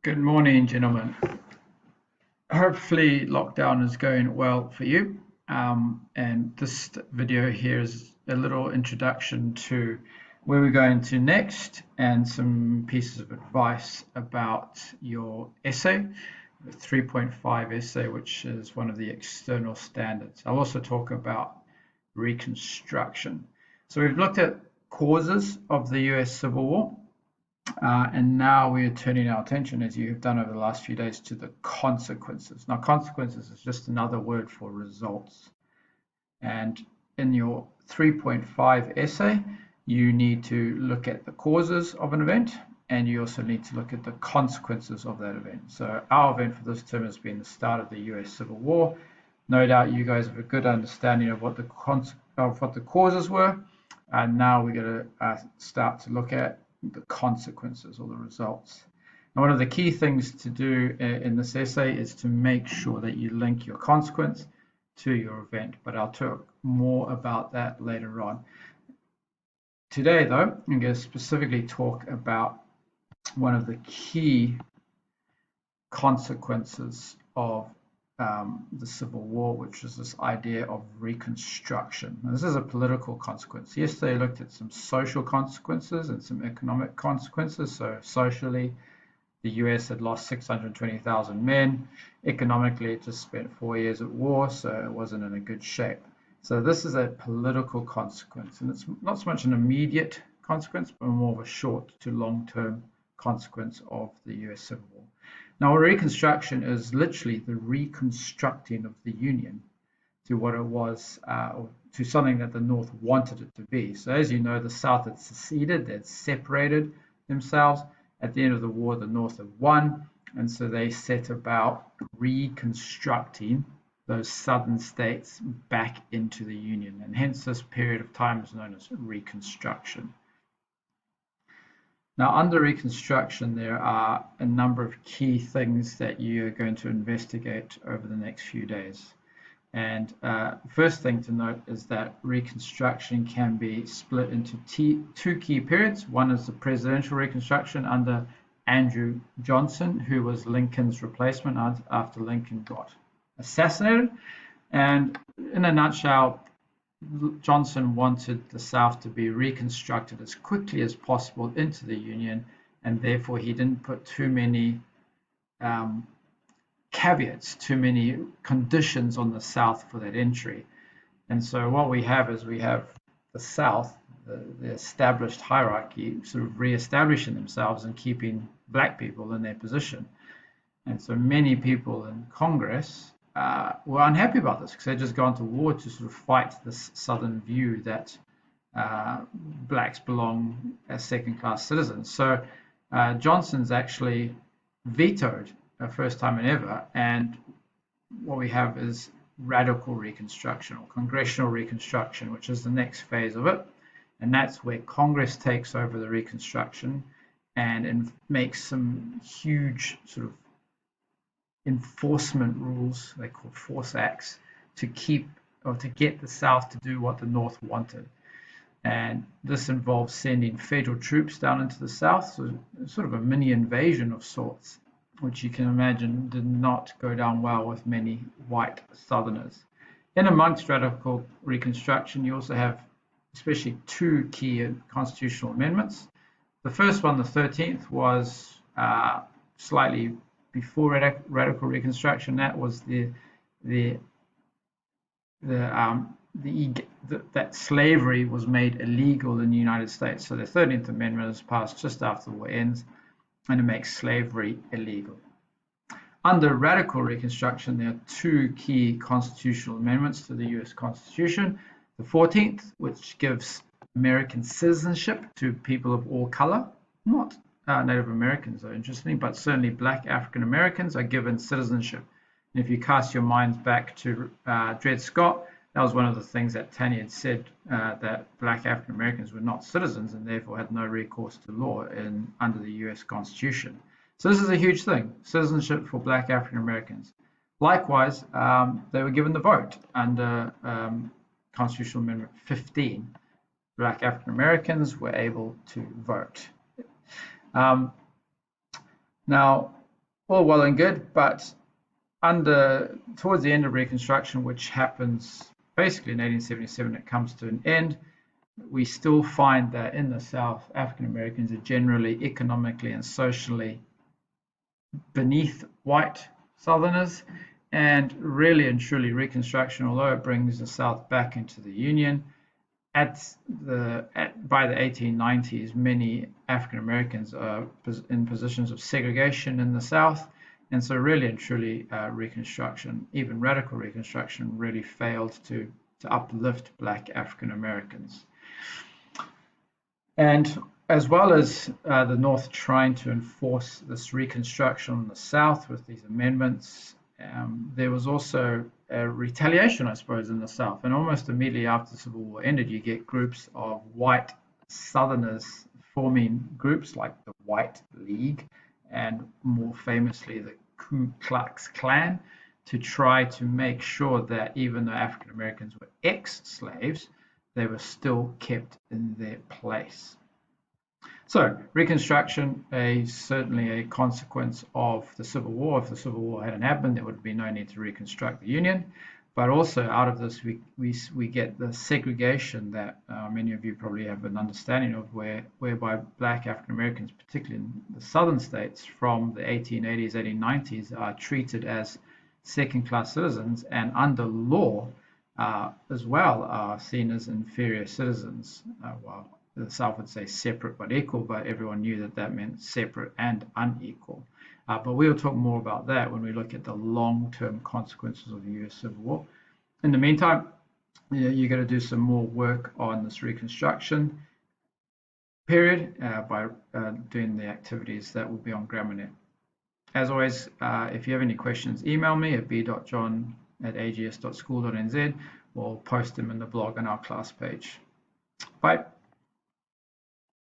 Good morning, gentlemen. Hopefully, lockdown is going well for you. And this video here is a little introduction to where we're going to next and some pieces of advice about your essay, the 3.5 essay, which is one of the external standards. I'll also talk about Reconstruction. So we've looked at causes of the US Civil War. And now we are turning our attention, as you have done over the last few days, to the consequences. Now, consequences is just another word for results. And in your 3.5 essay, you need to look at the causes of an event, and you also need to look at the consequences of that event. So our event for this term has been the start of the US Civil War. No doubt you guys have a good understanding of what the causes were. And now we're going to start to look at the consequences or the results. Now, one of the key things to do in this essay is to make sure that you link your consequence to your event, but I'll talk more about that later on. Today, though, I'm going to specifically talk about one of the key consequences of the Civil War, which is this idea of Reconstruction. Now, this is a political consequence. Yesterday, I looked at some social consequences and some economic consequences. So socially, the US had lost 620,000 men. Economically, it just spent 4 years at war, so it wasn't in a good shape. So this is a political consequence, and it's not so much an immediate consequence, but more of a short to long-term consequence of the US Civil War. Now, Reconstruction is literally the reconstructing of the Union to what it was, or to something that the North wanted it to be. So as you know, the South had seceded, they'd separated themselves. At the end of the war, the North had won, and so they set about reconstructing those southern states back into the Union. And hence this period of time is known as Reconstruction. Now, under Reconstruction, there are a number of key things that you're going to investigate over the next few days. And first thing to note is that Reconstruction can be split into two key periods. One is the presidential Reconstruction under Andrew Johnson, who was Lincoln's replacement after Lincoln got assassinated. And in a nutshell, Johnson wanted the South to be reconstructed as quickly as possible into the Union, and therefore he didn't put too many caveats, too many conditions on the South for that entry. And so what we have is we have the South, the established hierarchy, sort of re-establishing themselves and keeping black people in their position. And so many people in Congress were unhappy about this because they'd just gone to war to sort of fight this Southern view that blacks belong as second-class citizens. So Johnson's actually vetoed first time in ever, and what we have is radical Reconstruction or Congressional Reconstruction, which is the next phase of it, and that's where Congress takes over the Reconstruction and makes some huge sort of enforcement rules, they call force acts, to keep or to get the South to do what the North wanted. And this involves sending federal troops down into the South, so sort of a mini invasion of sorts, which you can imagine did not go down well with many white Southerners. In amongst radical Reconstruction, you also have especially two key constitutional amendments. The first one, the 13th, was slightly before radical Reconstruction. That was that slavery was made illegal in the United States. So the 13th Amendment was passed just after the war ends, and it makes slavery illegal. Under radical Reconstruction, there are two key constitutional amendments to the US Constitution. The 14th, which gives American citizenship to people of all color, not Native Americans, though, interestingly, but certainly black African Americans are given citizenship. And if you cast your minds back to Dred Scott, that was one of the things that Taney had said, that black African Americans were not citizens and therefore had no recourse to law under the US Constitution. So this is a huge thing, citizenship for black African Americans. Likewise, they were given the vote under Constitutional Amendment 15. Black African Americans were able to vote. Now, all well and good, but towards the end of Reconstruction, which happens basically in 1877, it comes to an end. We still find that in the South, African Americans are generally economically and socially beneath white Southerners, and really and truly Reconstruction, although it brings the South back into the Union, by the 1890s, many African Americans are in positions of segregation in the South, and so really and truly Reconstruction, even radical Reconstruction, really failed to uplift Black African Americans. And as well as the North trying to enforce this Reconstruction on the South with these amendments, there was also a retaliation, I suppose, in the South. And almost immediately after the Civil War ended, you get groups of white Southerners forming groups like the White League and more famously the Ku Klux Klan to try to make sure that even though African Americans were ex-slaves, they were still kept in their place. So Reconstruction is certainly a consequence of the Civil War. If the Civil War hadn't happened, there would be no need to reconstruct the Union. But also out of this, we get the segregation that many of you probably have an understanding of, whereby Black African Americans, particularly in the southern states from the 1880s, 1890s, are treated as second-class citizens, and under law as well are seen as inferior citizens. Well, the South would say separate but equal, but everyone knew that that meant separate and unequal. But we'll talk more about that when we look at the long-term consequences of the US Civil War. In the meantime, you're going to do some more work on this Reconstruction period by doing the activities that will be on GrammarNet. As always, if you have any questions, email me at b.john@ags.school.nz or post them in the blog on our class page. Bye.